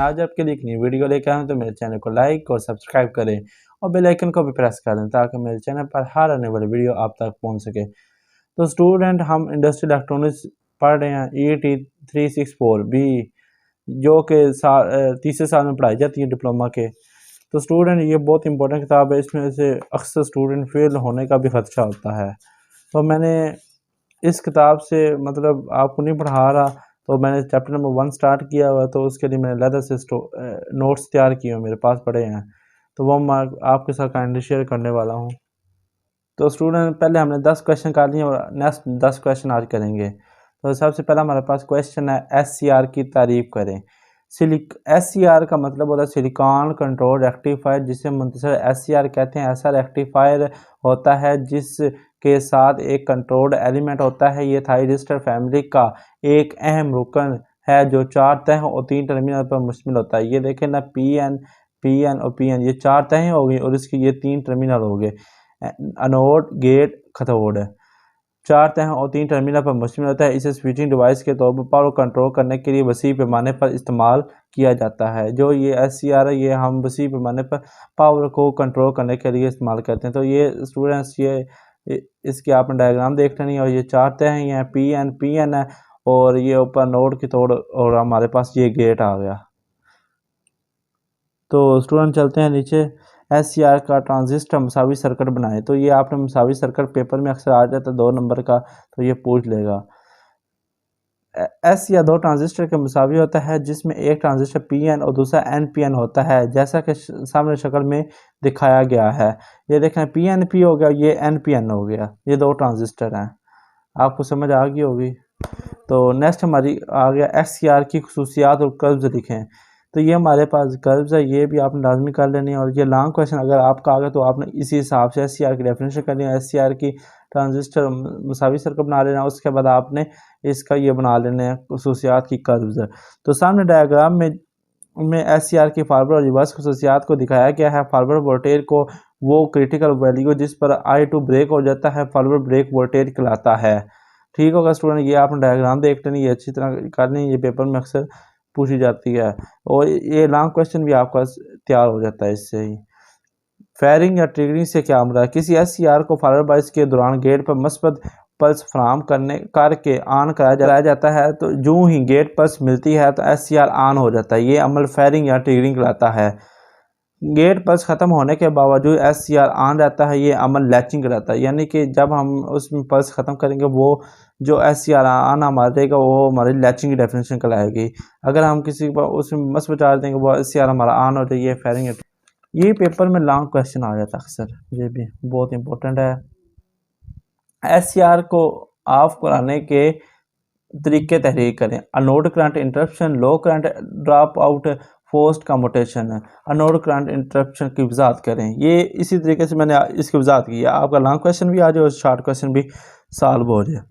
मैं आज आपके लिए एक नई वीडियो लेकर आया हूं, तो मेरे चैनल को लाइक और सब्सक्राइब करें और बेल आइकन को भी प्रेस कर दें ताकि मेरे चैनल पर हर आने वाली वीडियो आप तक पहुंच सके। तो स्टूडेंट, हम इंडस्ट्रियल इलेक्ट्रॉनिक्स पढ़ रहे हैं EET 364B, जो कि तीसरे साल में पढ़ाई जाती है डिप्लोमा के। तो स्टूडेंट, ये बहुत इंपॉर्टेंट किताब है, इसमें से अक्सर स्टूडेंट फेल होने का भी खदशा होता है। तो मैंने इस किताब से मतलब आपको नहीं पढ़ा रहा, तो मैंने चैप्टर नंबर 1 स्टार्ट किया हुआ है, तो उसके लिए मैंने अलग से नोट्स तैयार किए हुए मेरे पास पड़े हैं, तो वो मैं आपके साथ काइंडली शेयर करने वाला हूँ। तो स्टूडेंट, पहले हमने 10 क्वेश्चन कर लिए और नेक्स्ट 10 क्वेश्चन आज करेंगे। तो सबसे पहला हमारे पास क्वेश्चन है, SCR की तारीफ करें। SCR का मतलब होता है सिलिकॉन कंट्रोल रेक्टिफायर, जिसे मुख्तसर SCR कहते हैं। ऐसा रेक्टिफायर होता है जिसके साथ एक कंट्रोल्ड एलिमेंट होता है। ये थायरिस्टर फैमिली का एक अहम रुकन है जो 4 तह और 3 टर्मिनल पर मुश्तमिल होता है। ये देखें ना, PN और PN, ये 4 तहें हो गई और इसकी ये 3 टर्मिनल हो गए। एनोड, गेट, कैथोड, 4 तह और 3 टर्मिनल पर मुश्तमिल होता है। इसे स्विचिंग डिवाइस के तौर पर पावर कंट्रोल करने के लिए वसी पैमाने पर इस्तेमाल किया जाता है। जो ये SCR है, ये हम वसी पैमाने पर पावर को कंट्रोल करने के लिए इस्तेमाल करते हैं। तो ये स्टूडेंट्स, ये इसके आपने डायग्राम देख लेनी है। और ये 4 तह हैं, ये PN है और ये ऊपर नोड की तोड़ और हमारे पास ये गेट आ गया। तो स्टूडेंट, चलते हैं नीचे। SCR का ट्रांजिस्टर मसावी सर्किट बनाए। तो ये आपने मसावी सर्किट पेपर में अक्सर आ जाता है 2 नंबर का, तो ये पूछ लेगा। SCR 2 ट्रांजिस्टर के मसावी होता है, जिसमें एक ट्रांजिस्टर PN और दूसरा NPN होता है, जैसा कि सामने शक्ल में दिखाया गया है। ये देखें, PNP हो गया, ये NPN हो गया, ये 2 ट्रांजिस्टर हैं। आपको समझ आ गई होगी। तो नेक्स्ट हमारी आ गया, SCR की खुसूसियात और कर्व्स लिखें। तो ये हमारे पास कर्व्स है, ये भी आपने लाजमी कर लेनी है। और ये लॉन्ग क्वेश्चन अगर आपका आ गया तो आपने इसी हिसाब से SCR की डेफिनेशन करनी है। SCR की ट्रांजिस्टर मसावी सर्किट बना लेना, उसके बाद आपने इसका ये बना लेना है खुसूसियात की कर्व्स। तो सामने डायग्राम में SCR की फॉरवर्ड और रिवर्स खुसूसियात को दिखाया गया है। फॉरवर्ड वोल्टेज को वो क्रिटिकल वैल्यू जिस पर I2 ब्रेक हो जाता है, फॉरवर्ड ब्रेक वोल्टेज कहलाता है। ठीक होगा स्टूडेंट, ये आपने डायग्राम देख लेनी, ये अच्छी तरह करनी, ये पेपर में अक्सर पूछी जाती है और ये लॉन्ग क्वेश्चन भी आपका तैयार हो जाता है इससे ही। फायरिंग या ट्रिगरिंग से क्या मुराद? किसी SCR को फॉरवर्ड बायस के दौरान गेट पर मस्बत पल्स फराहम करके ऑन कराया जाता है। तो जो ही गेट पल्स मिलती है तो SCR ऑन हो जाता है। ये अमल फायरिंग या ट्रिगरिंग कहलाता है। गेट पल्स ख़त्म होने के बावजूद SCR ऑन रहता है, ये अमल लैचिंग रहता है। यानी कि जब हम उसमें पल्स ख़त्म करेंगे, वो जो SCR ऑन हमारा रहेगा वो हमारी लैचिंग की डेफिनेशन कहलाएगी। अगर हम किसी को उसमें मस बचा देंगे, वो SCR हमारा ऑन हो जाए, ये फायरिंग है। ये पेपर में लॉन्ग क्वेश्चन आ जाता है अक्सर, ये भी बहुत इंपॉर्टेंट है। SCR को ऑफ कराने के तरीके तहरीर करें। Anode current interruption, low current drop out, forced commutation. Anode current interruption की वजाहत करें। ये इसी तरीके से मैंने इसकी वजाहत की है। आपका लॉन्ग क्वेश्चन भी आ जाए और शॉर्ट क्वेश्चन भी सॉल्व हो जाए।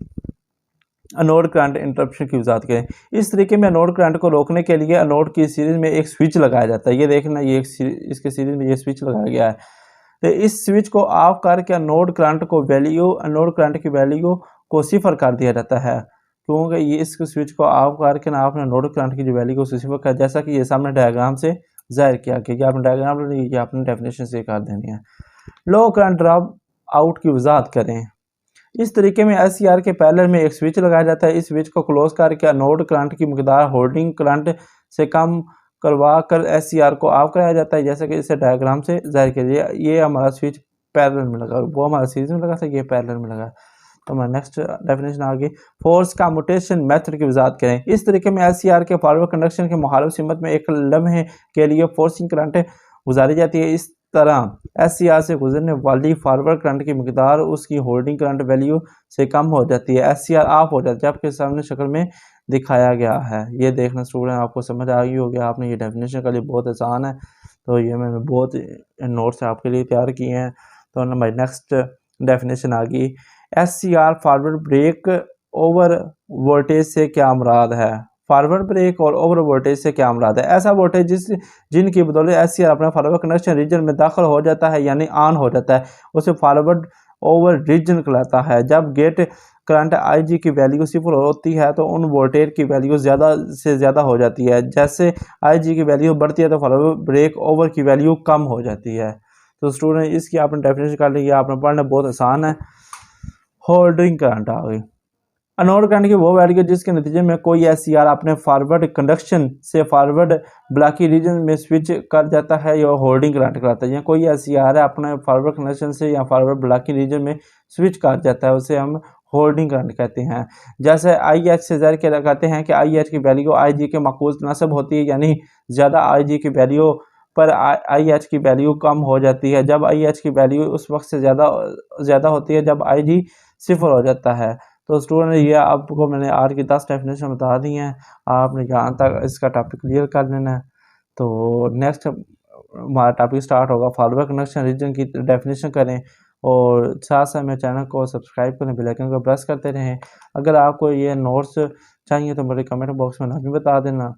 अनोड करंट इंटरप्शन की वजाहत करें। इस तरीके में अनोड करंट को रोकने के लिए अनोड की सीरीज में एक स्विच लगाया जाता है। ये देखना, ये इसके सीरीज में ये स्विच लगाया गया है। तो इस स्विच को ऑफ करके अनोड करंट की वैल्यू को 0 कर दिया जाता है, क्योंकि ये इस स्विच को ऑफ करके ना आपने अनोड करंट की जो वैल्यू को 0 कर, जैसा कि ये सामने डायग्राम से जाहिर किया गया। ये आपने डायग्राम लेनी, ये आपने डेफिनेशन से कर देनी है। लो करंट ड्रॉप आउट की वजाहत करें। इस तरीके में SCR के पैरेलल में एक स्विच लगाया जाता है। इस स्विच को क्लोज करके अनोड करंट की मकदार होल्डिंग करंट से कम करवा कर SCR को ऑफ कराया जाता है, जैसा कि इसे डायग्राम से जाहिर किया। ये हमारा स्विच पैरेलल में लगा, वो हमारा सीरीज में लगा था, ये पैरेलल में लगा। तो हमारा नेक्स्ट डेफिनेशन आ गई, फोर्स कम्यूटेशन मेथड की वजाहत करें। इस तरीके में SCR के फॉरवर्ड कंडक्शन के मुखालिफ सिमत में एक लम्हे के लिए फोर्सिंग करंट गुजारी जाती है। इस तरह SCR से गुजरने वाली फॉरवर्ड करंट की मकदार उसकी होल्डिंग करंट वैल्यू से कम हो जाती है। SCR ऑफ हो जाती है, जबकि सामने शक्ल में दिखाया गया है। ये देखना स्टूडेंट, आपको समझ आ गई होगी। आपने ये डेफिनेशन के लिए बहुत आसान है, तो ये मैंने बहुत नोट्स आपके लिए तैयार किए हैं। तो हमारी नेक्स्ट डेफिनेशन आ गई, SCR forward break over voltage से क्या मुराद है? फॉरवर्ड ब्रेक और ओवर वोल्टेज से क्या मुराद है? ऐसा वोल्टेज जिनकी बदौलत SCR अपना फॉरवर्ड कनेक्शन रीजन में दाखिल हो जाता है, यानी ऑन हो जाता है, उसे फॉरवर्ड ओवर रीजन कहलाता है। जब गेट करंट आई जी की वैल्यू सिफर होती है तो उन वोल्टेज की वैल्यू ज़्यादा से ज़्यादा हो जाती है। जैसे आई जी की वैल्यू बढ़ती है तो फॉरवर्ड ब्रेक ओवर की वैल्यू कम हो जाती है। तो स्टूडेंट इसकी आपने डेफिनेशन कर ली, आपने पढ़ना बहुत आसान है। होल्डिंग करंट आ गई। अनोड करंट की वो वैल्यू जिसके नतीजे में कोई एससीआर अपने फॉरवर्ड कंडक्शन से फॉरवर्ड ब्लॉकी रीजन में स्विच कर जाता है या होल्डिंग करंट कहलाता है। या कोई एससीआर है अपने फॉरवर्ड कंडक्शन से या फॉरवर्ड ब्लॉकी रीजन में स्विच कर जाता है, उसे हम होल्डिंग करंट कहते हैं। जैसे आई एच से ज़र के कहते हैं कि आई एच की वैल्यू आई जी के माकूल तनासब होती है, यानी ज़्यादा आई जी की वैल्यू पर आई एच की वैल्यू कम हो जाती है। जब आई एच की वैल्यू उस वक्त से ज़्यादा होती है जब आई जी सिफर हो जाता है। तो स्टूडेंट ये आपको मैंने आज की 10 डेफिनेशन बता दी हैं, आपने यहाँ तक इसका टॉपिक क्लियर कर लेना है। तो नेक्स्ट हमारा टॉपिक स्टार्ट होगा फॉरवर्ड कनेक्शन रीजन की डेफिनेशन करें, और साथ साथ मेरे चैनल को सब्सक्राइब करें, बेल आइकन को प्रेस करते रहें। अगर आपको ये नोट्स चाहिए तो मेरे कमेंट बॉक्स में ना भी बता देना।